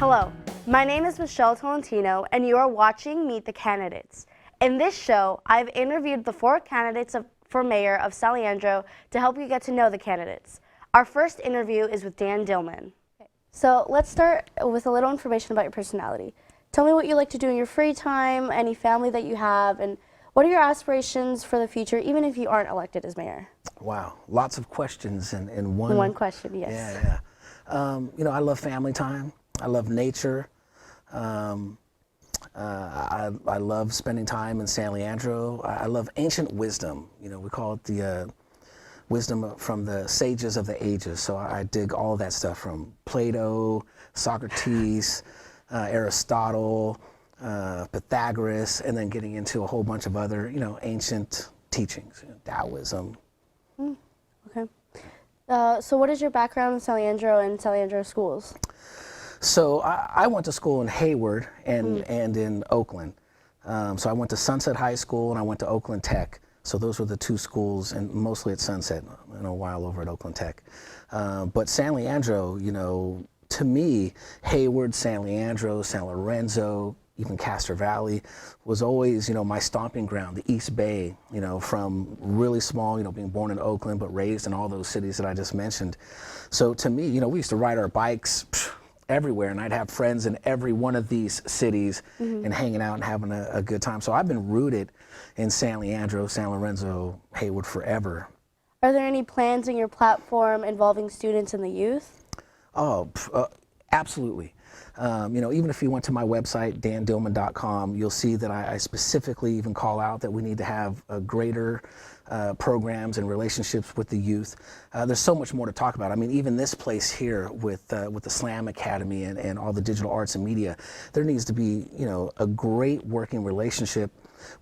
Hello, my name is Michelle Tolentino, and you are watching Meet the Candidates. In this show, I've interviewed the 4 candidates for mayor of San Leandro to help you get to know the candidates. Our first interview is with Dan Dillman. So let's start with a little information about your personality. Tell me what you like to do in your free time, any family that you have, and what are your aspirations for the future, even if you aren't elected as mayor? Wow, lots of questions in one. One question, yes. Yeah. You know, I love family time. I love nature. I love spending time in San Leandro. I love ancient wisdom. You know, we call it the wisdom from the sages of the ages. So I dig all that stuff from Plato, Socrates, Aristotle, Pythagoras, and then getting into a whole bunch of other, you know, ancient teachings, Taoism. Okay. So what is your background in San Leandro and San Leandro schools? So I went to school in Hayward and in Oakland. So I went to Sunset High School and I went to Oakland Tech. So those were the 2 schools, and mostly at Sunset, and a while over at Oakland Tech. But San Leandro, you know, to me, Hayward, San Leandro, San Lorenzo, even Castro Valley was always, you know, my stomping ground, the East Bay, you know, from really small, you know, being born in Oakland, but raised in all those cities that I just mentioned. So to me, you know, we used to ride our bikes everywhere, and I'd have friends in every one of these cities and hanging out and having a good time. So I've been rooted in San Leandro, San Lorenzo, Hayward forever. Are there any plans in your platform involving students and the youth? Oh, absolutely. You know, even if you went to my website, dandillman.com, you'll see that I specifically even call out that we need to have greater programs and relationships with the youth. There's so much more to talk about. I mean, even this place here with the Slam Academy and all the digital arts and media, there needs to be, you know, a great working relationship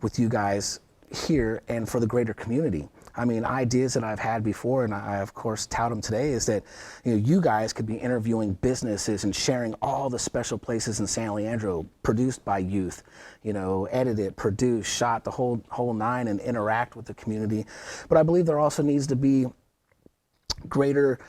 with you guys here and for the greater community. I mean, ideas that I've had before, and I of course tout them today, is that, you know, you guys could be interviewing businesses and sharing all the special places in San Leandro produced by youth, you know, edited, produced, shot, the whole 9, and interact with the community. But I believe there also needs to be greater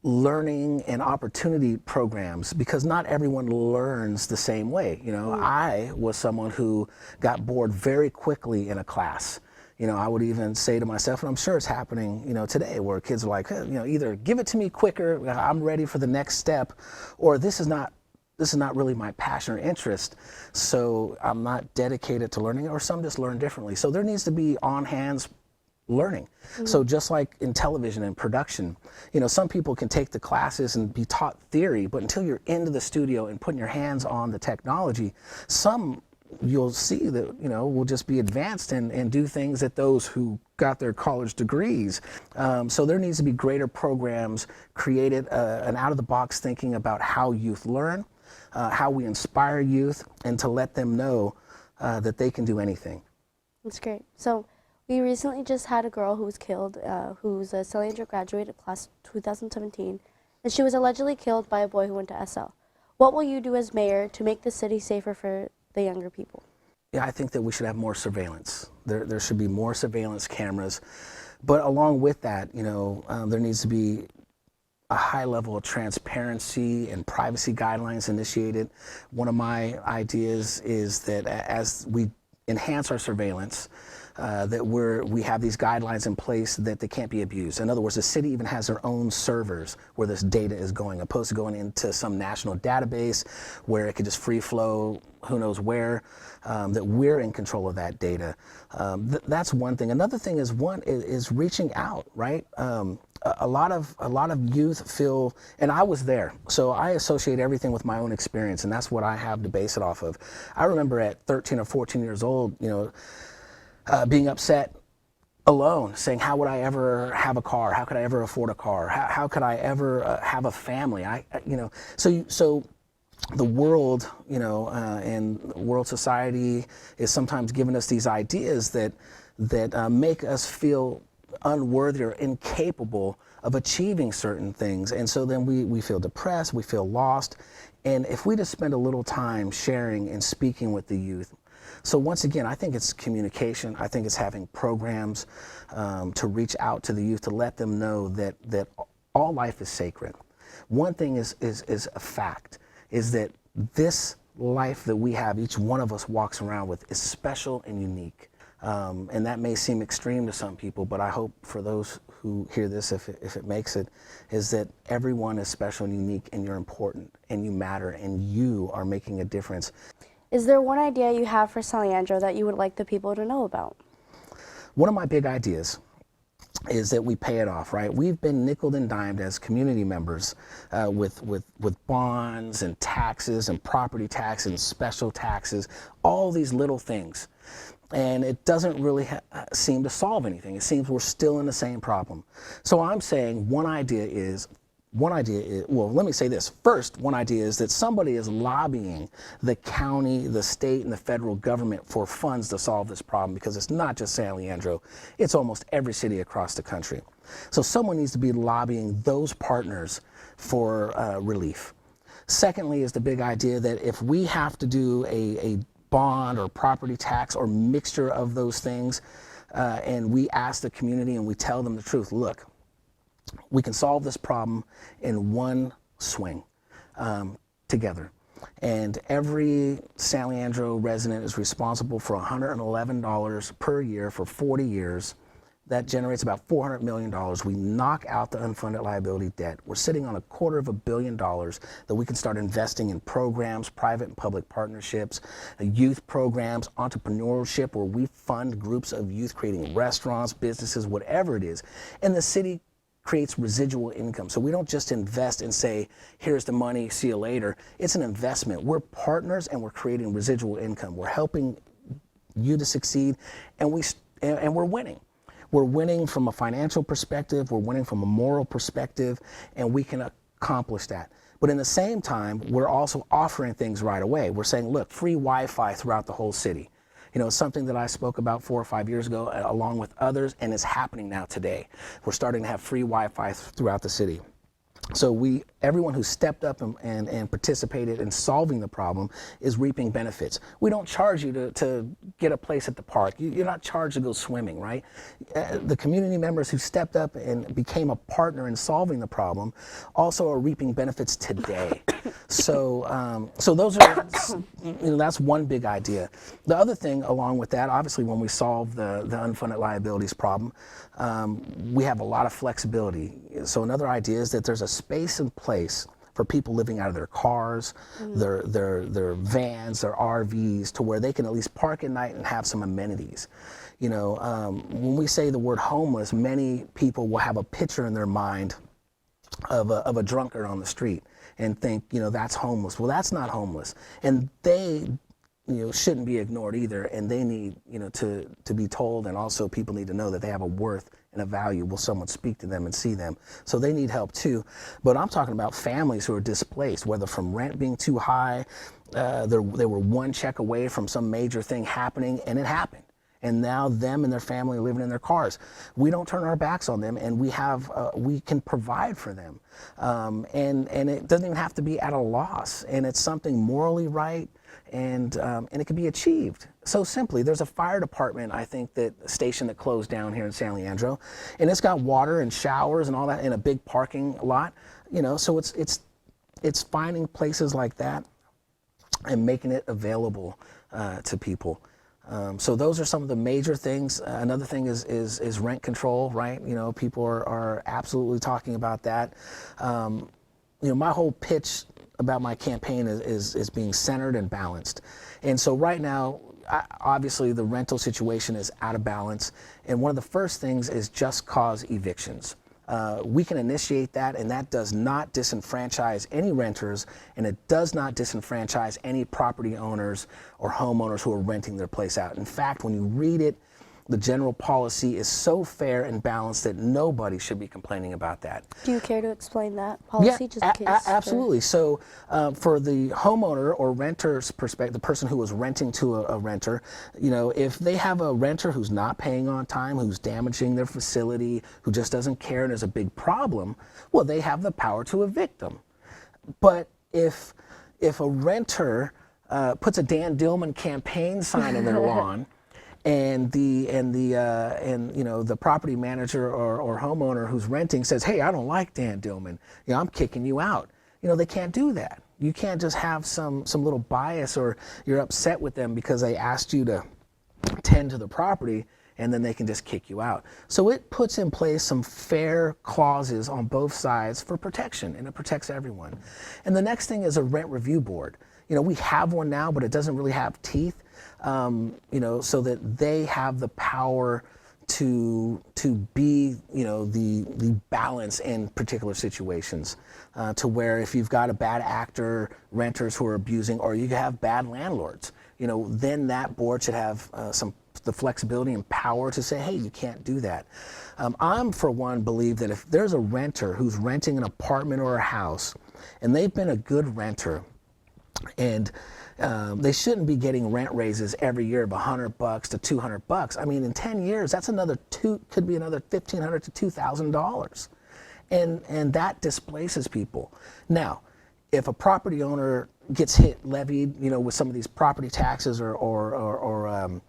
learning and opportunity programs, because not everyone learns the same way. You know, I was someone who got bored very quickly in a class. You know, I would even say to myself, and I'm sure it's happening, you know, today, where kids are like, hey, you know, either give it to me quicker, I'm ready for the next step, or this is not really my passion or interest, so I'm not dedicated to learning, or some just learn differently. So there needs to be on-hands learning. So just like in television and production, you know, some people can take the classes and be taught theory, but until you're into the studio and putting your hands on the technology, some you'll see that, you know, will just be advanced and do things that those who got their college degrees. So there needs to be greater programs created, an out-of-the-box thinking about how youth learn, how we inspire youth, and to let them know that they can do anything. That's great. So we recently just had a girl who was killed, who's a San Leandro graduate of class 2017, and she was allegedly killed by a boy who went to SL. What will you do as mayor to make the city safer for the younger people? Yeah, I think that we should have more surveillance. There should be more surveillance cameras. But along with that, you know, there needs to be a high level of transparency and privacy guidelines initiated. One of my ideas is that as we enhance our surveillance, that we have these guidelines in place that they can't be abused. In other words, the city even has their own servers where this data is going, opposed to going into some national database where it could just free flow, who knows where, that we're in control of that data. That's one thing. Another thing is reaching out, right? A lot of youth feel, and I was there, so I associate everything with my own experience, and that's what I have to base it off of. I remember at 13 or 14 years old, you know, being upset alone, saying, how would I ever have a car? How could I ever afford a car? How could I ever have a family? You know, so the world, you know, and world society is sometimes giving us these ideas that make us feel unworthy or incapable of achieving certain things. And so then we feel depressed, we feel lost. And if we just spend a little time sharing and speaking with the youth, so once again, I think it's communication. I think it's having programs to reach out to the youth, to let them know that all life is sacred. One thing is a fact, is that this life that we have, each one of us walks around with, is special and unique. And that may seem extreme to some people, but I hope for those who hear this, if it makes it, is that everyone is special and unique, and you're important, and you matter, and you are making a difference. Is there one idea you have for San Leandro that you would like the people to know about? One of my big ideas is that we pay it off, right? We've been nickeled and dimed as community members with bonds and taxes and property tax and special taxes, all these little things. And it doesn't really seem to solve anything. It seems we're still in the same problem. So I'm saying one idea is, well, let me say this. First, one idea is that somebody is lobbying the county, the state, and the federal government for funds to solve this problem, because it's not just San Leandro, it's almost every city across the country. So someone needs to be lobbying those partners for relief. Secondly is the big idea that if we have to do a bond or property tax or mixture of those things, and we ask the community and we tell them the truth, look, we can solve this problem in one swing together. And every San Leandro resident is responsible for $111 per year for 40 years. That generates about $400 million. We knock out the unfunded liability debt. We're sitting on $250 million that we can start investing in programs, private and public partnerships, youth programs, entrepreneurship, where we fund groups of youth creating restaurants, businesses, whatever it is. And the city creates residual income. So we don't just invest and say, here's the money, see you later. It's an investment. We're partners and we're creating residual income. We're helping you to succeed, and we're winning. We're winning from a financial perspective, we're winning from a moral perspective, and we can accomplish that. But in the same time, we're also offering things right away. We're saying, look, free Wi-Fi throughout the whole city. You know, something that I spoke about 4 or 5 years ago, along with others, and it's happening now today. We're starting to have free Wi-Fi throughout the city. So everyone who stepped up and participated in solving the problem is reaping benefits. We don't charge you to get a place at the park. You're not charged to go swimming, right? The community members who stepped up and became a partner in solving the problem also are reaping benefits today. So those are, that's one big idea. The other thing along with that, obviously when we solve the unfunded liabilities problem, we have a lot of flexibility. So another idea is that there's a space in place for people living out of their cars, their vans, their RVs, to where they can at least park at night and have some amenities. You know, when we say the word homeless, many people will have a picture in their mind of a drunkard on the street and think, that's homeless. Well, that's not homeless. And they, shouldn't be ignored either. And they need, to be told, and also people need to know that they have a worth and a value. Will someone speak to them and see them? So they need help too. But I'm talking about families who are displaced, whether from rent being too high, they were one check away from some major thing happening, and it happened. And now them and their family are living in their cars. We don't turn our backs on them, and we can provide for them. And it doesn't even have to be at a loss. And it's something morally right, and it can be achieved. So simply, there's a fire department, I think, station that closed down here in San Leandro, and it's got water and showers and all that in a big parking lot. So it's finding places like that and making it available to people. So those are some of the major things. Another thing is rent control, right? People are absolutely talking about that. My whole pitch about my campaign is being centered and balanced. And so right now, obviously the rental situation is out of balance. And one of the first things is just cause evictions. We can initiate that, and that does not disenfranchise any renters, and it does not disenfranchise any property owners or homeowners who are renting their place out. In fact, when you read it, the general policy is so fair and balanced that nobody should be complaining about that. Do you care to explain that policy? Yeah, absolutely. So for the homeowner or renter's perspective, the person who is renting to a renter, if they have a renter who's not paying on time, who's damaging their facility, who just doesn't care and is a big problem, well, they have the power to evict them. But if a renter puts a Dan Dillman campaign sign in their lawn, and the property manager or homeowner who's renting says, hey, I don't like Dan Dillman, I'm kicking you out. they can't do that. You can't just have some little bias, or you're upset with them because they asked you to tend to the property and then they can just kick you out. So it puts in place some fair clauses on both sides for protection, and it protects everyone. And the next thing is a rent review board. We have one now, but it doesn't really have teeth, so that they have the power to be, the balance in particular situations, to where if you've got a bad actor, renters who are abusing, or you have bad landlords, then that board should have the flexibility and power to say, hey, you can't do that. I'm, for one, believe that if there's a renter who's renting an apartment or a house, and they've been a good renter, and they shouldn't be getting rent raises every year of $100 to $200. I mean, in 10 years, that's could be another $1,500 to $2,000. And that displaces people. Now, if a property owner gets levied, with some of these property taxes or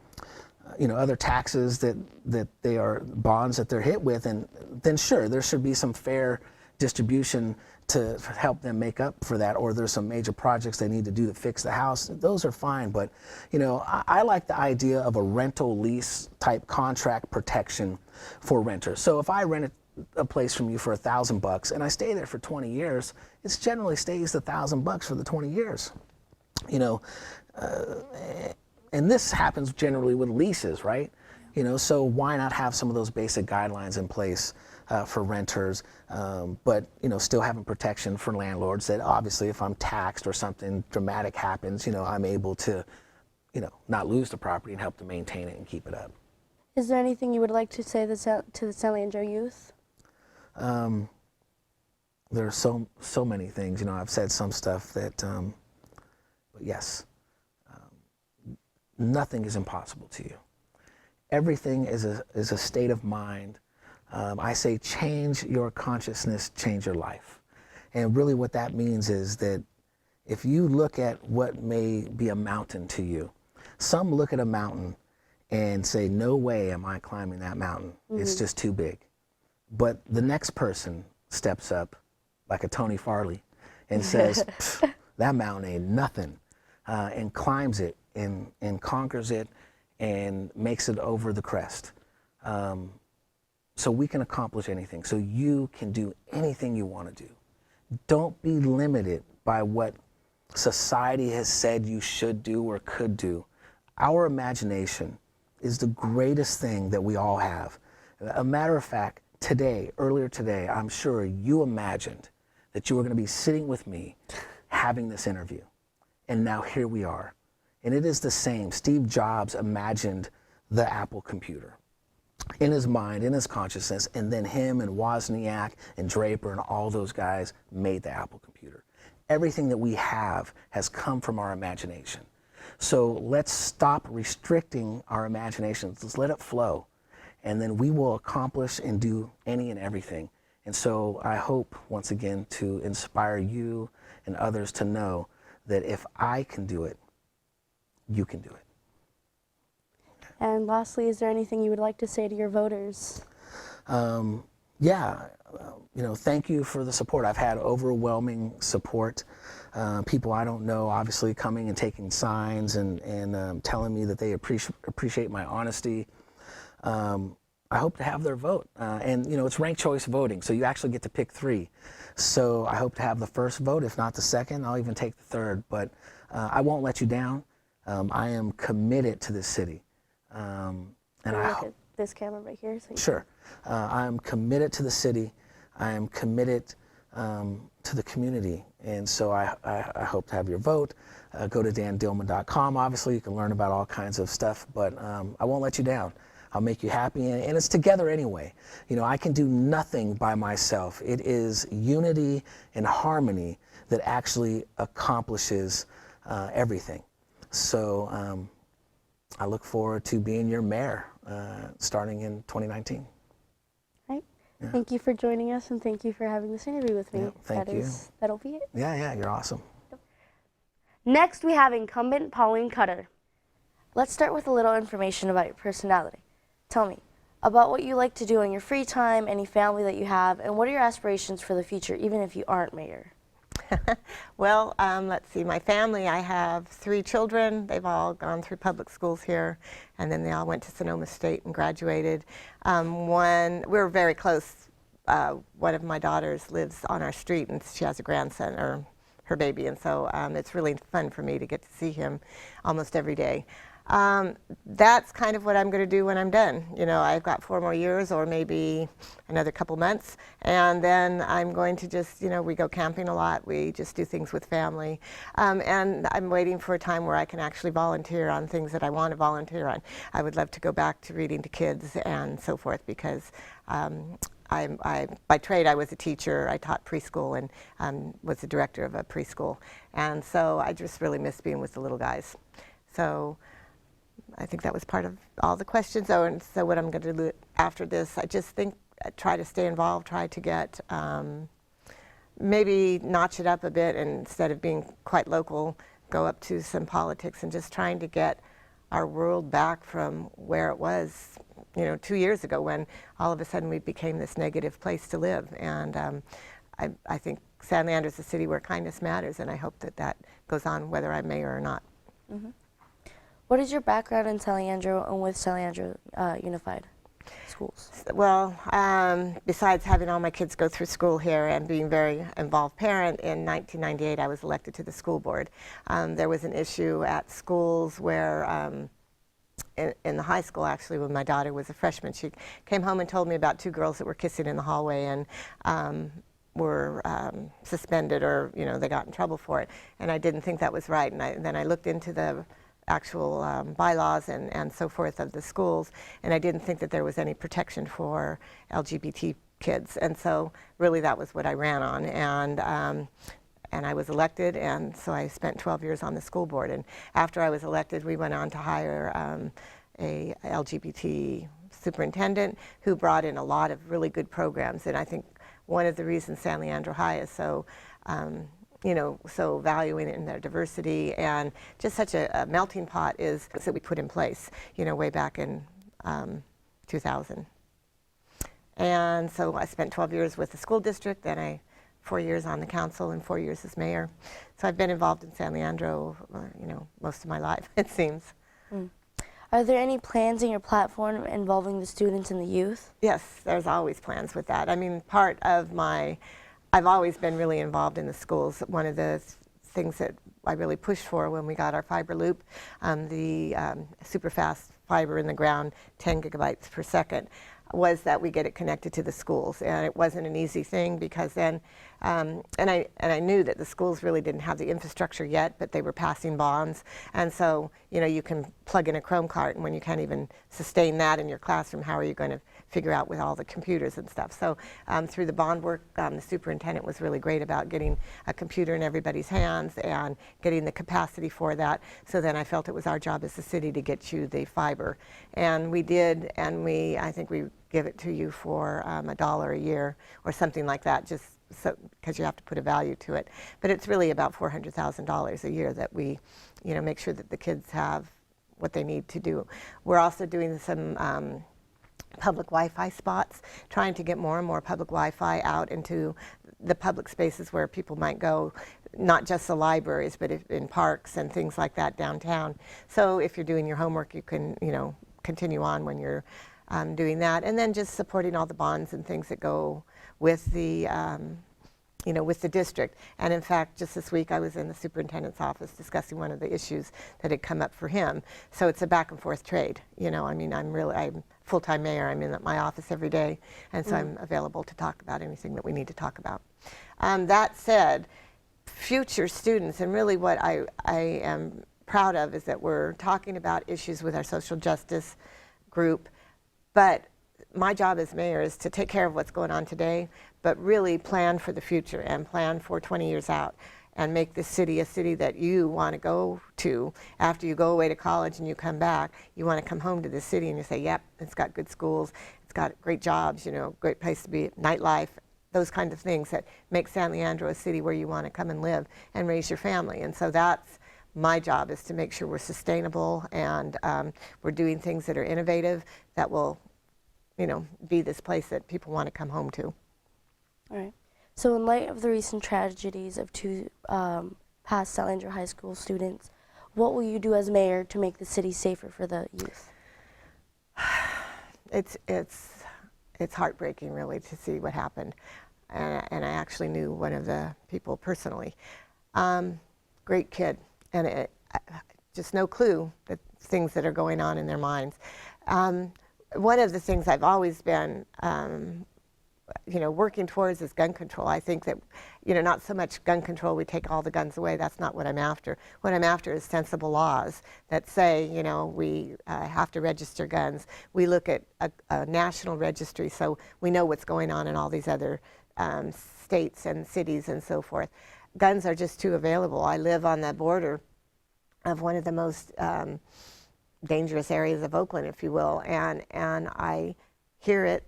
other taxes that they are bonds that they're hit with, and then sure, there should be some fair distribution to help them make up for that, or there's some major projects they need to do to fix the house. Those are fine, but I like the idea of a rental lease type contract protection for renters. So if I rent a place from you for $1,000 and I stay there for 20 years, it generally stays the $1,000 for the 20 years. And this happens generally with leases, right? So why not have some of those basic guidelines in place for renters, but still having protection for landlords, that obviously if I'm taxed or something dramatic happens, I'm able to, not lose the property and help to maintain it and keep it up. Is there anything you would like to say to the San Leandro youth? There are so many things. I've said some stuff that, but yes, nothing is impossible to you. Everything is a state of mind. I say change your consciousness, change your life. And really what that means is that if you look at what may be a mountain to you, some look at a mountain and say, no way am I climbing that mountain. Mm-hmm. It's just too big. But the next person steps up, like a Tony Farley, and says, that mountain ain't nothing, and climbs it and conquers it and makes it over the crest. So we can accomplish anything. So you can do anything you want to do. Don't be limited by what society has said you should do or could do. Our imagination is the greatest thing that we all have. A matter of fact, earlier today, I'm sure you imagined that you were going to be sitting with me having this interview. And now here we are. And it is the same. Steve Jobs imagined the Apple computer in his mind, in his consciousness, and then him and Wozniak and Draper and all those guys made the Apple computer. Everything that we have has come from our imagination. So let's stop restricting our imaginations. Let's let it flow. And then we will accomplish and do any and everything. And so I hope, once again, to inspire you and others to know that if I can do it, you can do it. And lastly, is there anything you would like to say to your voters? Thank you for the support. I've had overwhelming support. People I don't know, obviously, coming and taking signs and telling me that they appreciate my honesty. I hope to have their vote. And it's ranked choice voting, so you actually get to pick 3. So I hope to have the first vote, if not the second. I'll even take the third, but I won't let you down. I am committed to this city. And I hope this camera right here. So sure. I'm committed to the city. I am committed to the community. And so I hope to have your vote. Go to dandillman.com. Obviously, you can learn about all kinds of stuff, but I won't let you down. I'll make you happy, and it's together anyway. I can do nothing by myself. It is unity and harmony that actually accomplishes everything. So I look forward to being your mayor starting in 2019. Right. Yeah. Thank you for joining us, and thank you for having this interview with me. Yeah, thank you. That'll be it. Yeah, you're awesome. Next, we have incumbent Pauline Cutter. Let's start with a little information about your personality. Tell me about what you like to do in your free time, any family that you have, and what are your aspirations for the future, even if you aren't mayor? Well, let's see, my family, I have 3 children. They've all gone through public schools here, and then they all went to Sonoma State and graduated. We're very close. One of my daughters lives on our street, and she has a grandson, or her baby, and so it's really fun for me to get to see him almost every day. That's kind of what I'm going to do when I'm done. You know, I've got 4 more years, or maybe another couple months, and then I'm going to just, you know, we go camping a lot. We just do things with family, and I'm waiting for a time where I can actually volunteer on things that I want to volunteer on. I would love to go back to reading to kids and so forth, because by trade, I was a teacher. I taught preschool and was the director of a preschool, and so I just really miss being with the little guys. So I think that was part of all the questions. Oh, and so what I'm going to do after this, I just think try to stay involved, try to get maybe notch it up a bit, and instead of being quite local, go up to some politics, and just trying to get our world back from where it was, you know, 2 years ago, when all of a sudden we became this negative place to live. And I think San Leandro is a city where kindness matters, and I hope that that goes on whether I'm mayor or not. Mm-hmm. What is your background in San Leandro and with San Leandro Unified Schools? Well, besides having all my kids go through school here and being a very involved parent, in 1998 I was elected to the school board. There was an issue at schools where, in the high school actually, when my daughter was a freshman, she came home and told me about 2 girls that were kissing in the hallway and were suspended, or, you know, they got in trouble for it. And I didn't think that was right. And then I looked into the actual bylaws and so forth of the schools, and I didn't think that there was any protection for LGBT kids. And so really that was what I ran on. And I was elected, and so I spent 12 years on the school board. And after I was elected, we went on to hire a LGBT superintendent who brought in a lot of really good programs. And I think one of the reasons San Leandro High is so you know, so valuing in their diversity and just such a melting pot is that we put in place, you know, way back in 2000. And so I spent 12 years with the school district, then 4 years on the council, and 4 years as mayor. So I've been involved in San Leandro, you know, most of my life, it seems. Mm. Are there any plans in your platform involving the students and the youth? Yes, there's always plans with that. I mean, part of I've always been really involved in the schools. One of the things that I really pushed for when we got our fiber loop, the super fast fiber in the ground, 10 gigabytes per second, was that we get it connected to the schools. And it wasn't an easy thing, because then, and I knew that the schools really didn't have the infrastructure yet, but they were passing bonds. And so, you know, you can plug in a Chrome cart, and when you can't even sustain that in your classroom, how are you going to figure out with all the computers and stuff? So through the bond work, the superintendent was really great about getting a computer in everybody's hands and getting the capacity for that. So then I felt it was our job as the city to get you the fiber. And we did, and I think we give it to you for $1 a year or something like that, just so, because you have to put a value to it. But it's really about $400,000 a year that we, you know, make sure that the kids have what they need to do. We're also doing some public Wi-Fi spots, trying to get more and more public Wi-Fi out into the public spaces where people might go, not just the libraries, but in parks and things like that downtown. So if you're doing your homework, you can, you know, continue on when you're doing that. And then just supporting all the bonds and things that go with the you know, with the district. And in fact, just this week I was in the superintendent's office discussing one of the issues that had come up for him. So it's a back and forth trade. You know, I mean, I'm full-time mayor. I'm in my office every day, and so I'm available to talk about anything that we need to talk about. That said, future students, and really what I am proud of is that we're talking about issues with our social justice group, but my job as mayor is to take care of what's going on today, but really plan for the future and plan for 20 years out, and make this city a city that you want to go to after you go away to college and you come back. You want to come home to this city and you say, yep, it's got good schools, it's got great jobs, you know, great place to be, nightlife, those kinds of things that make San Leandro a city where you want to come and live and raise your family. And so that's my job, is to make sure we're sustainable and we're doing things that are innovative that will, you know, be this place that people want to come home to. All right. So in light of the recent tragedies of two past San Leandro High School students, what will you do as mayor to make the city safer for the youth? It's heartbreaking, really, to see what happened. And I actually knew one of the people personally. Great kid, and just no clue that things that are going on in their minds. One of the things I've always been working towards is gun control. I think that, not so much gun control, we take all the guns away. That's not what I'm after. What I'm after is sensible laws that say, we have to register guns. We look at a national registry so we know what's going on in all these other states and cities and so forth. Guns are just too available. I live on the border of one of the most dangerous areas of Oakland, if you will, and I hear it.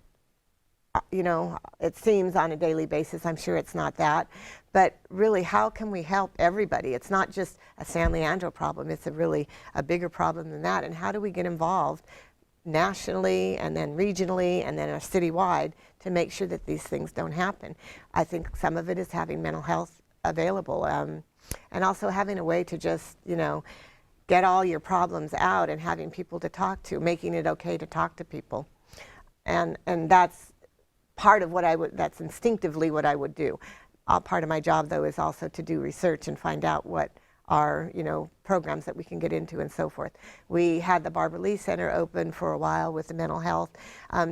It seems on a daily basis. I'm sure it's not that, but really, how can we help everybody? It's not just a San Leandro problem. It's a bigger problem than that. And how do we get involved nationally and then regionally and then citywide to make sure that these things don't happen? I think some of it is having mental health available, and also having a way to just, get all your problems out and having people to talk to, making it okay to talk to people. And that's part of that's instinctively what I would do. Part of my job, though, is also to do research and find out what are, programs that we can get into and so forth. We had the Barbara Lee Center open for a while with the mental health,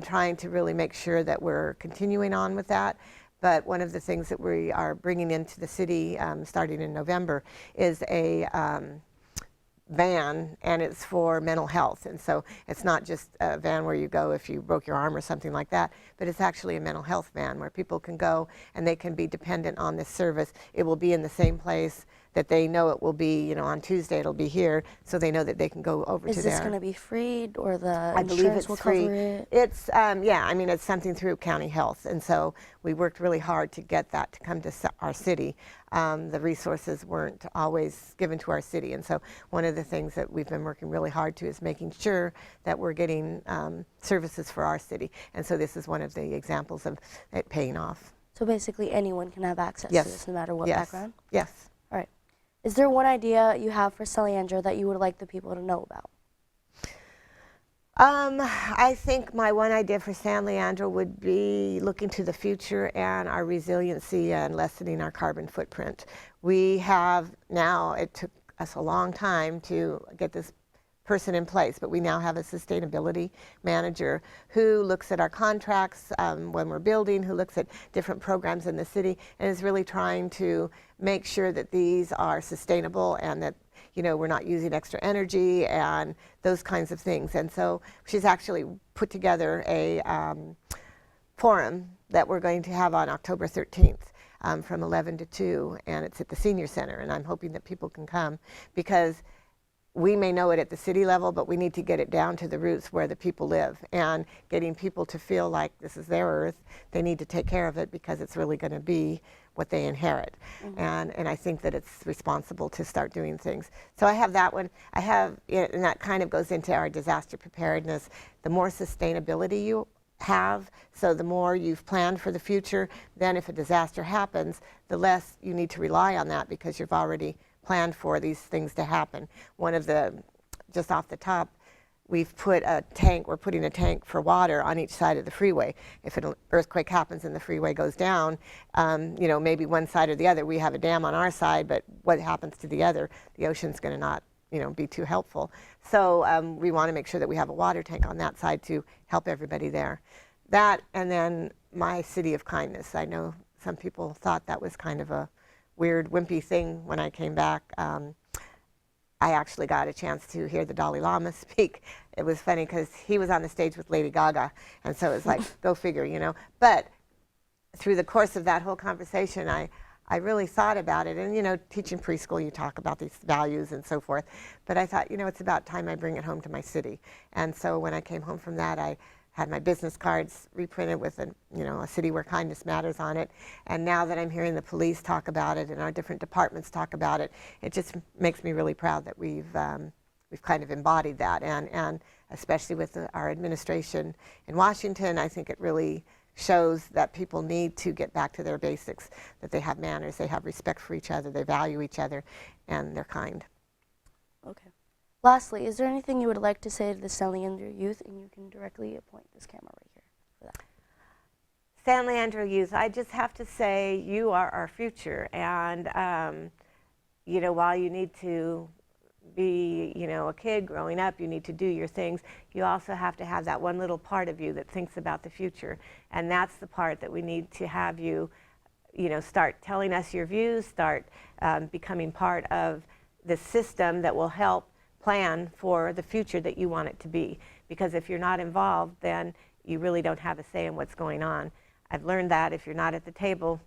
trying to really make sure that we're continuing on with that. But one of the things that we are bringing into the city starting in November is a van, and it's for mental health. And so it's not just a van where you go if you broke your arm or something like that, but it's actually a mental health van where people can go and they can be dependent on this service. It will be in the same place that they know it will be, on Tuesday it'll be here, so they know that they can go over to there. Is this going to be free, or the I believe insurance it's will free. cover it? It's, it's something through county health, and so we worked really hard to get that to come to our city. The resources weren't always given to our city, and so one of the things that we've been working really hard to is making sure that we're getting services for our city, and so this is one of the examples of it paying off. So basically anyone can have access to this, no matter what background? Yes. All right. Is there one idea you have for San Leandro that you would like the people to know about? I think my one idea for San Leandro would be looking to the future and our resiliency and lessening our carbon footprint. We have now, it took us a long time to get this person in place, but we now have a sustainability manager who looks at our contracts when we're building, who looks at different programs in the city, and is really trying to make sure that these are sustainable and that we're not using extra energy and those kinds of things. And so she's actually put together a forum that we're going to have on October 13th. From 11 to 2, and it's at the Senior Center, and I'm hoping that people can come, because we may know it at the city level, but we need to get it down to the roots where the people live, and getting people to feel like this is their earth. They need to take care of it because it's really going to be what they inherit. Mm-hmm. And I think that it's responsible to start doing things. So I have that one. I have, and that kind of goes into our disaster preparedness. The more sustainability you have, so the more you've planned for the future, then if a disaster happens, the less you need to rely on that because you've already planned for these things to happen. One of the, just off the top, we've put a tank, we're putting a tank for water on each side of the freeway. If an earthquake happens and the freeway goes down, maybe one side or the other, we have a dam on our side, but what happens to the other, the ocean's going to not be too helpful. So we want to make sure that we have a water tank on that side to help everybody there. That, and then my City of Kindness. I know some people thought that was kind of a weird, wimpy thing when I came back. I actually got a chance to hear the Dalai Lama speak. It was funny because he was on the stage with Lady Gaga, and so it was like, go figure, But through the course of that whole conversation, I really thought about it, and teaching preschool, you talk about these values and so forth, but I thought, it's about time I bring it home to my city. And so when I came home from that, I had my business cards reprinted with a city where kindness matters on it, and now that I'm hearing the police talk about it and our different departments talk about it, it just makes me really proud that we've kind of embodied that, and especially with our administration in Washington, I think it really shows that people need to get back to their basics, that they have manners, they have respect for each other, they value each other, and they're kind. Okay. Lastly, is there anything you would like to say to the San Leandro youth? And you can directly point this camera right here for that. San Leandro youth, I just have to say you are our future, and you know, while you need to be, you know, a kid growing up, you need to do your things, you also have to have that one little part of you that thinks about the future, and that's the part that we need to have you, you know, start telling us your views, start becoming part of the system that will help plan for the future that you want it to be. Because if you're not involved, then you really don't have a say in what's going on. I've learned that if you're not at the table,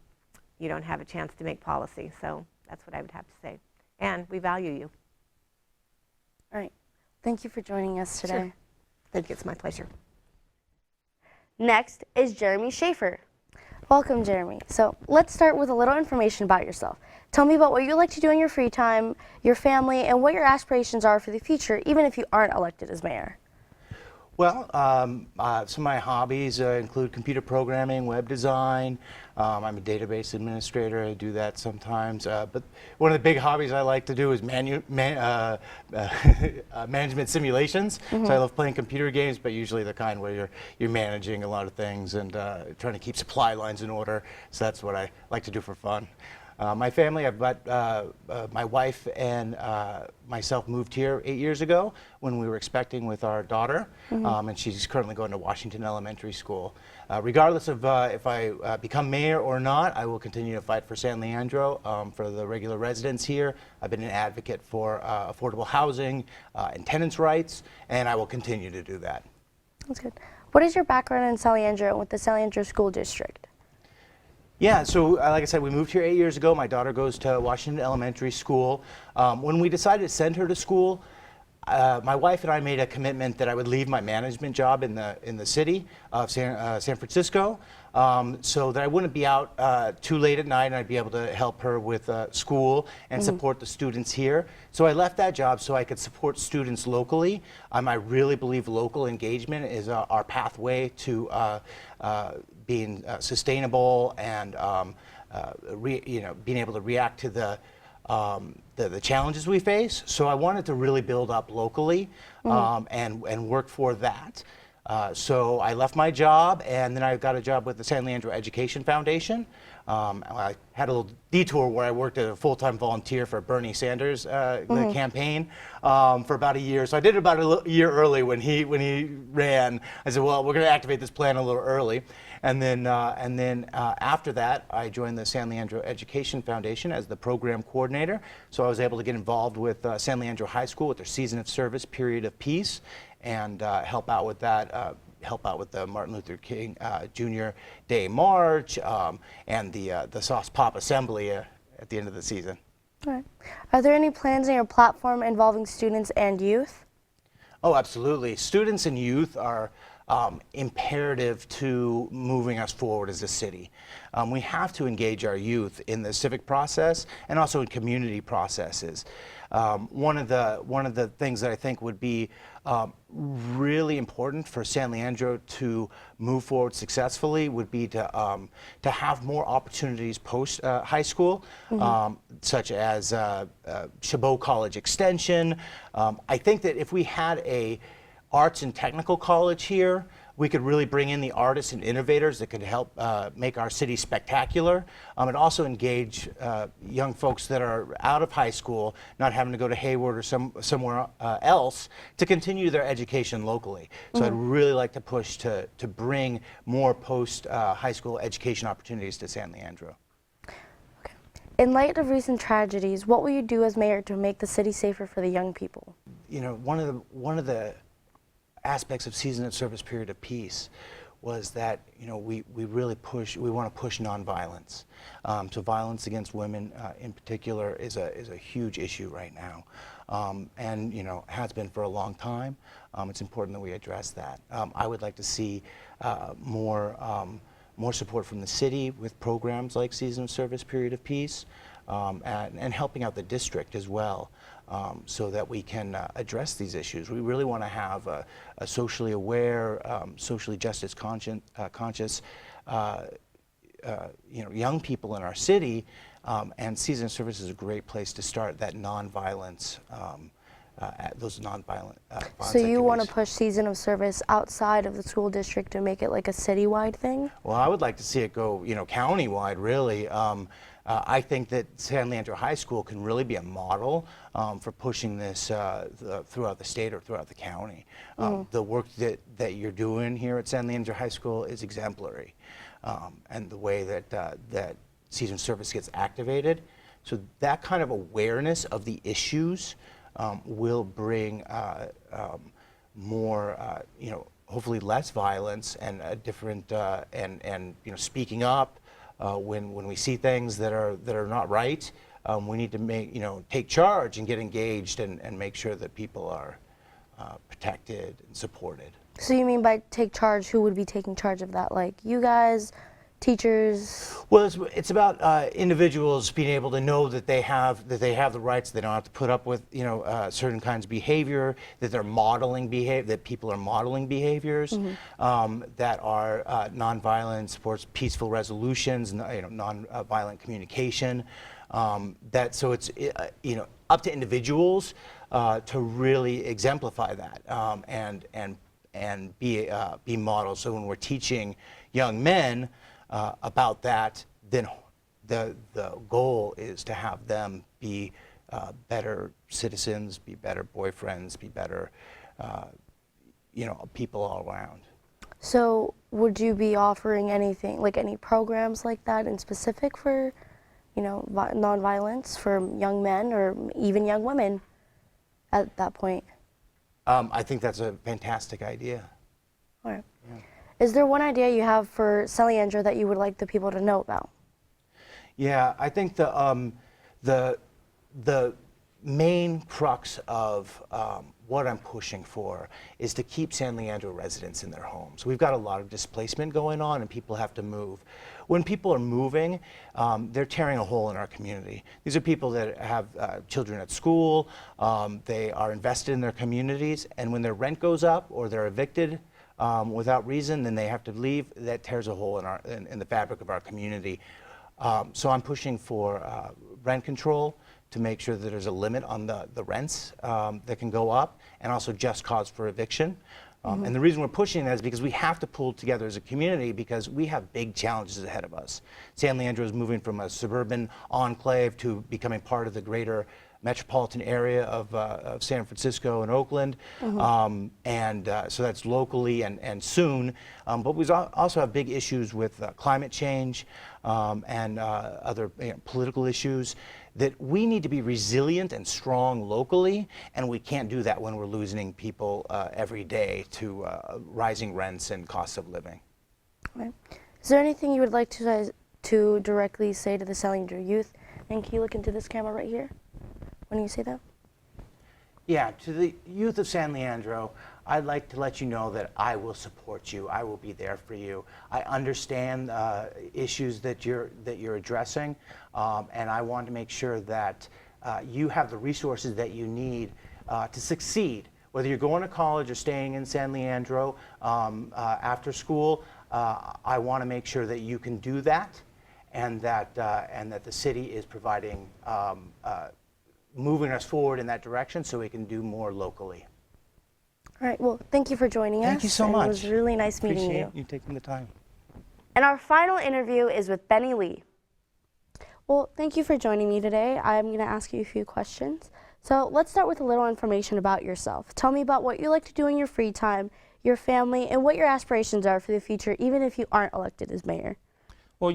you don't have a chance to make policy. So that's what I would have to say. And we value you. All right. Thank you for joining us today. Sure. Thank you. It's my pleasure. Next is Jeremy Shafer. Welcome, Jeremy. So let's start with a little information about yourself. Tell me about what you like to do in your free time, your family, and what your aspirations are for the future, even if you aren't elected as mayor. Well, some of my hobbies include computer programming, web design. I'm a database administrator. I do that sometimes. But one of the big hobbies I like to do is management simulations. So I love playing computer games, but usually the kind where you're managing a lot of things and trying to keep supply lines in order. So that's what I like to do for fun. My family, I've got my wife and myself moved here 8 years ago when we were expecting with our daughter, and she's currently going to Washington Elementary School. Regardless of if I become mayor or not, I will continue to fight for San Leandro, for the regular residents here. I've been an advocate for affordable housing and tenants' rights, and I will continue to do that. That's good. What is your background in San Leandro with the San Leandro School District? Yeah, so like I said, we moved here 8 years ago. My daughter goes to Washington Elementary School. When we decided to send her to school, my wife and I made a commitment that I would leave my management job in the city of San Francisco, so that I wouldn't be out too late at night, and I'd be able to help her with school and support the students here. So I left that job so I could support students locally. I really believe local engagement is our pathway to being sustainable and being able to react to the challenges we face. So I wanted to really build up locally and work for that. So I left my job, and then I got a job with the San Leandro Education Foundation. I had a little detour where I worked as a full-time volunteer for Bernie Sanders the campaign for about a year. So I did it about a year early when he ran. I said, well, we're going to activate this plan a little early. And then after that, I joined the San Leandro Education Foundation as the program coordinator. So I was able to get involved with San Leandro High School with their Season of Service, Period of Peace, and help out with that. Help out with the Martin Luther King Jr. Day March and the Sauce Pop Assembly at the end of the season. All right. Are there any plans in your platform involving students and youth? Oh, absolutely. Students and youth are imperative to moving us forward as a city. We have to engage our youth in the civic process and also in community processes. One of the things that I think would be really important for San Leandro to move forward successfully would be to have more opportunities post high school, such as Chabot College Extension. I think that if we had a arts and technical college here, we could really bring in the artists and innovators that could help make our city spectacular, and also engage young folks that are out of high school, not having to go to Hayward or somewhere else, to continue their education locally. So I'd really like to push to bring more post-high school education opportunities to San Leandro. Okay. In light of recent tragedies, what will you do as mayor to make the city safer for the young people? You know, one of the aspects of Season of Service, Period of Peace was that, you know, we want to push nonviolence. So violence against women in particular is a huge issue right now, and you know, has been for a long time. It's important that we address that. I would like to see more support from the city with programs like Season of Service, Period of Peace. and helping out the district as well, so that we can address these issues. We really want to have a socially aware, socially justice conscious, young people in our city, and season service is a great place to start that nonviolence. Those nonviolent violence So you want to activities. push season of service outside of the school district and make it like a citywide thing? Well, I would like to see it go, countywide, really. I think that San Leandro High School can really be a model for pushing this throughout the state or throughout the county. The work that you're doing here at San Leandro High School is exemplary, and the way that season service gets activated. So that kind of awareness of the issues will bring more, hopefully less violence and a different, and speaking up when we see things that are not right. We need to take charge and get engaged and make sure that people are protected and supported. So you mean by take charge, who would be taking charge of that? Like you guys, teachers? Well, it's about individuals being able to know that they have the rights. They don't have to put up with certain kinds of behavior. That they're modeling behavior. That people are modeling behaviors that are nonviolent, supports peaceful resolutions, nonviolent communication. So it's up to individuals to really exemplify that and be models. So when we're teaching young men about that, then the goal is to have them be better citizens, be better boyfriends, be better people all around. So would you be offering anything, like any programs like that in specific for, nonviolence for young men or even young women at that point? I think that's a fantastic idea. All right. Yeah. Is there one idea you have for San Leandro that you would like the people to know about? Yeah, I think the main crux of what I'm pushing for is to keep San Leandro residents in their homes. We've got a lot of displacement going on and people have to move. When people are moving, they're tearing a hole in our community. These are people that have children at school, they are invested in their communities, and when their rent goes up or they're evicted without reason, then they have to leave. That tears a hole in the fabric of our community. So I'm pushing for rent control to make sure that there's a limit on the rents that can go up, and also just cause for eviction. And the reason we're pushing that is because we have to pull together as a community because we have big challenges ahead of us. San Leandro is moving from a suburban enclave to becoming part of the greater metropolitan area of San Francisco and Oakland. So that's locally and soon. But we also have big issues with climate change and other political issues that we need to be resilient and strong locally, and we can't do that when we're losing people every day to rising rents and costs of living. Okay. Is there anything you would like to directly say to the San Leandro youth? And can you look into this camera right here when you say that? Yeah, to the youth of San Leandro, I'd like to let you know that I will support you. I will be there for you. I understand issues that you're addressing, and I want to make sure that you have the resources that you need to succeed. Whether you're going to college or staying in San Leandro after school, I want to make sure that you can do that, and that the city is providing, moving us forward in that direction so we can do more locally. All right, well, thank you for joining us. Thank you so much. It was really nice meeting you. Appreciate you taking the time. And our final interview is with Benny Lee. Well, thank you for joining me today. I'm going to ask you a few questions. So let's start with a little information about yourself. Tell me about what you like to do in your free time, your family, and what your aspirations are for the future, even if you aren't elected as mayor. Well,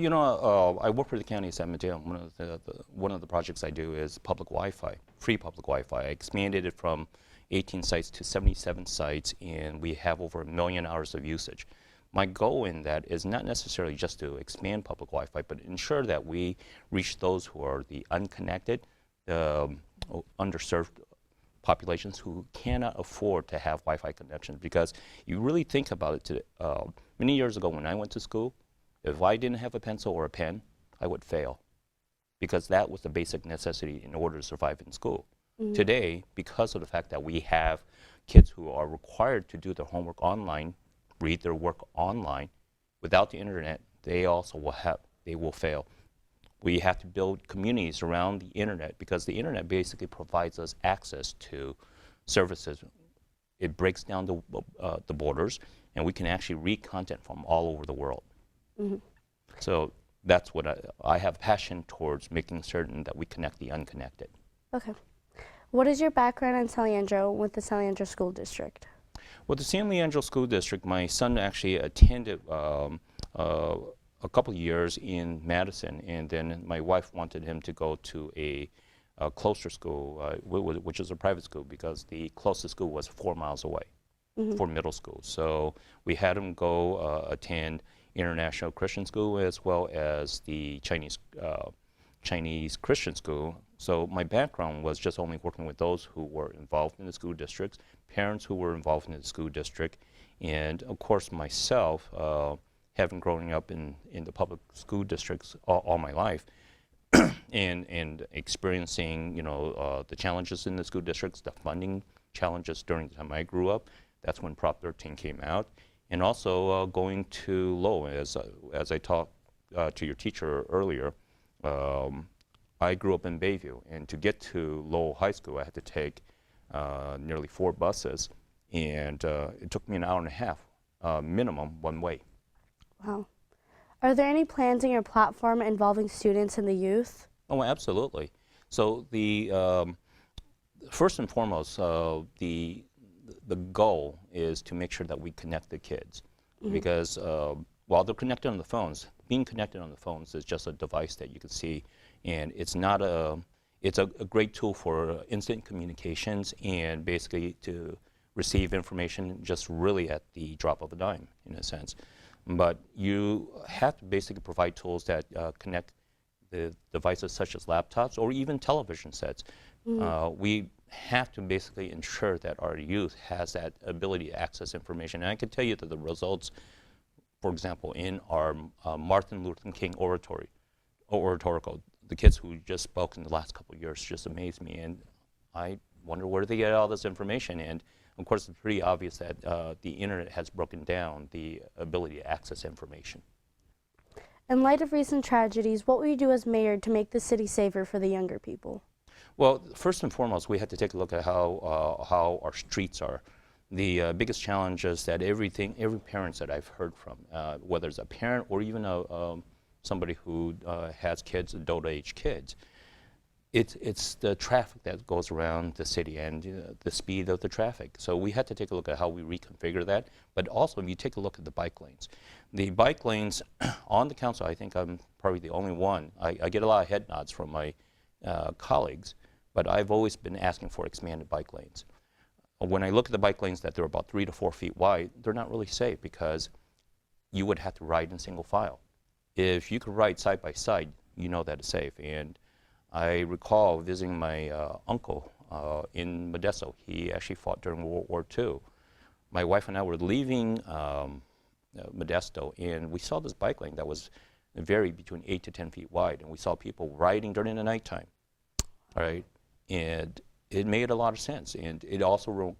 I work for the county of San Mateo. One of the projects I do is public Wi-Fi, free public Wi-Fi. I expanded it from 18 sites to 77 sites, and we have over 1 million hours of usage. My goal in that is not necessarily just to expand public Wi-Fi, but ensure that we reach those who are the unconnected, the underserved populations who cannot afford to have Wi-Fi connections. Because you really think about it, many years ago when I went to school, if I didn't have a pencil or a pen, I would fail. because that was the basic necessity in order to survive in school. Today, because of the fact that we have kids who are required to do their homework online, read their work online, without the internet, they also will fail. We have to build communities around the internet because the internet basically provides us access to services. It breaks down the borders, and we can actually read content from all over the world. So that's what I have passion towards, making certain that we connect the unconnected. Okay. What is your background in San Leandro with the San Leandro School District? With the San Leandro School District, my son actually attended a couple of years in Madison, and then my wife wanted him to go to a closer school, which is a private school, because the closest school was 4 miles away for middle school. So we had him go attend International Christian School as well as the Chinese Christian School. So my background was just only working with those who were involved in the school districts, parents who were involved in the school district, and of course myself, having grown up in the public school districts all my life, and experiencing the challenges in the school districts, the funding challenges during the time I grew up. That's when Prop 13 came out, and also going to Lowell, as I talked to your teacher earlier. I grew up in Bayview, and to get to Lowell High School, I had to take nearly 4 buses, and it took me an hour and a half, minimum, one way. Wow. Are there any plans in your platform involving students and the youth? Oh, absolutely. So the first and foremost, the goal is to make sure that we connect the kids, because while they're connected on the phones, being connected on the phones is just a device that you can see, and it's not it's a great tool for instant communications and basically to receive information just really at the drop of a dime, in a sense. But you have to basically provide tools that connect the devices such as laptops or even television sets. We have to basically ensure that our youth has that ability to access information. And I can tell you that the results, for example, in our Martin Luther King oratorical, the kids who just spoke in the last couple of years just amazed me. And I wonder where they get all this information. And of course, it's pretty obvious that the internet has broken down the ability to access information. In light of recent tragedies, what will you do as mayor to make the city safer for the younger people? Well, first and foremost, we have to take a look at how our streets are. The biggest challenge is that every parent that I've heard from, whether it's a parent or even somebody who has kids, adult-age kids, it's the traffic that goes around the city and the speed of the traffic. So we had to take a look at how we reconfigure that. But also, if you take a look at the bike lanes. The bike lanes on the council, I think I'm probably the only one. I get a lot of head nods from my colleagues, but I've always been asking for expanded bike lanes. When I look at the bike lanes that they're about 3 to 4 feet wide, they're not really safe because you would have to ride in single file. If you could ride side by side, you know that it's safe. And I recall visiting my uncle in Modesto. He actually fought during World War II. My wife and I were leaving Modesto, and we saw this bike lane that was varied between 8 to 10 feet wide, and we saw people riding during the nighttime, right? And it made a lot of sense. And it also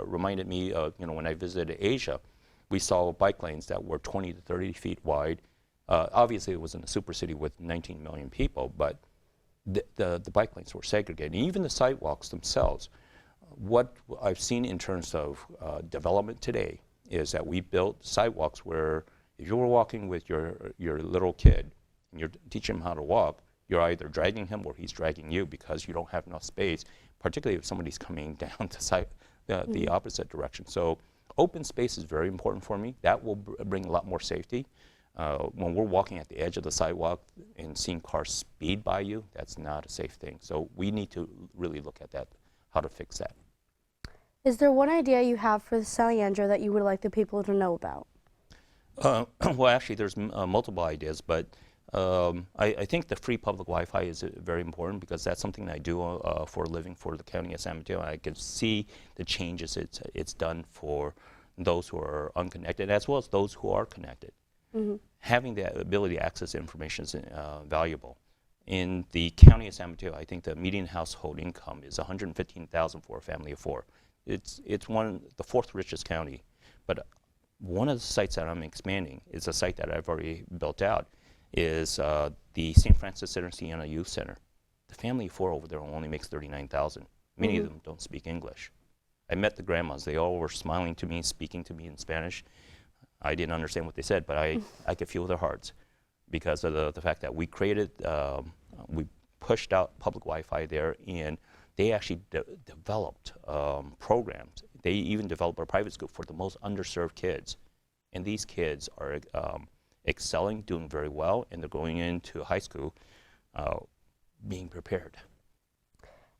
reminded me of, when I visited Asia, we saw bike lanes that were 20 to 30 feet wide. Obviously, it was in a super city with 19 million people, but the bike lanes were segregated. And even the sidewalks themselves. What I've seen in terms of development today is that we built sidewalks where if you were walking with your little kid and you're teaching him how to walk, you're either dragging him or he's dragging you because you don't have enough space, particularly if somebody's coming down the opposite direction. So open space is very important for me. That will bring a lot more safety. When we're walking at the edge of the sidewalk and seeing cars speed by you, that's not a safe thing. So we need to really look at that, how to fix that. Is there one idea you have for San Leandro that you would like the people to know about? Well, actually, there's multiple ideas, but I think the free public Wi-Fi is very important because that's something that I do for a living for the county of San Mateo. I can see the changes it's done for those who are unconnected as well as those who are connected. Having the ability to access information is valuable. In the county of San Mateo, I think the median household income is $115,000 for a family of 4. It's the 4th richest county. But one of the sites that I'm expanding is a site that I've already built out, is the St. Francis Center Siena Youth Center. The family of 4 over there only makes $39,000. Many of them don't speak English. I met the grandmas. They all were smiling to me, speaking to me in Spanish. I didn't understand what they said, but I could feel their hearts because of the fact that we created, we pushed out public Wi-Fi there, and they actually developed programs. They even developed a private school for the most underserved kids. And these kids are excelling, doing very well, and they're going into high school being prepared.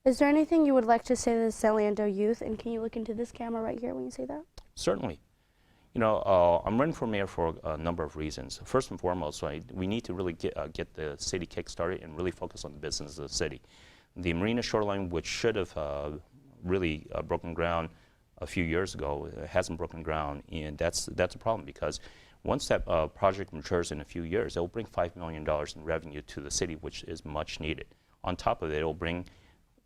Is there anything you would like to say to the San Leandro youth? And can you look into this camera right here when you say that? Certainly. You know, I'm running for mayor for a number of reasons. First and foremost, we need to really get the city kick-started and really focus on the business of the city. The Marina Shoreline, which should have really broken ground a few years ago, hasn't broken ground, and that's a problem because once that project matures in a few years, it will bring $5 million in revenue to the city, which is much needed. On top of it, it will bring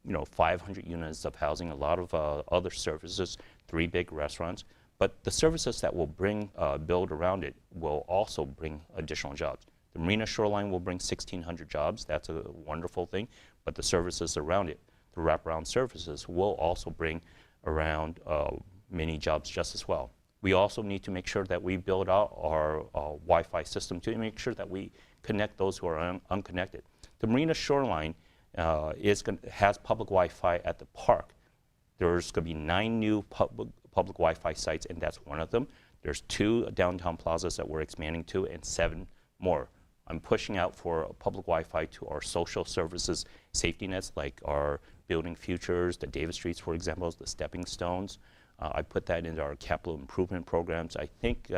500 units of housing, a lot of other services, 3 big restaurants. But the services that will build around it will also bring additional jobs. The Marina Shoreline will bring 1,600 jobs. That's a wonderful thing. But the services around it, the wraparound services, will also bring around many jobs just as well. We also need to make sure that we build out our Wi-Fi system to make sure that we connect those who are unconnected. The Marina Shoreline has public Wi-Fi at the park. There's going to be 9 new public Wi-Fi sites, and that's one of them. There's 2 downtown plazas that we're expanding to, and 7 more. I'm pushing out for public Wi-Fi to our social services safety nets, like our building futures, the Davis Streets, for example, the stepping stones. I put that into our capital improvement programs. I think,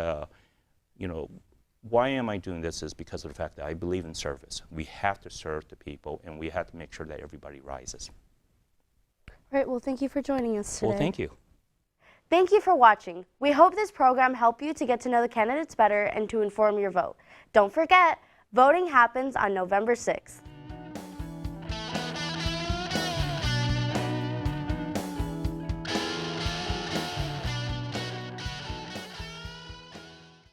why am I doing this is because of the fact that I believe in service. We have to serve the people, and we have to make sure that everybody rises. All right, well, thank you for joining us today. Well, thank you. Thank you for watching. We hope this program helped you to get to know the candidates better and to inform your vote. Don't forget, voting happens on November 6th.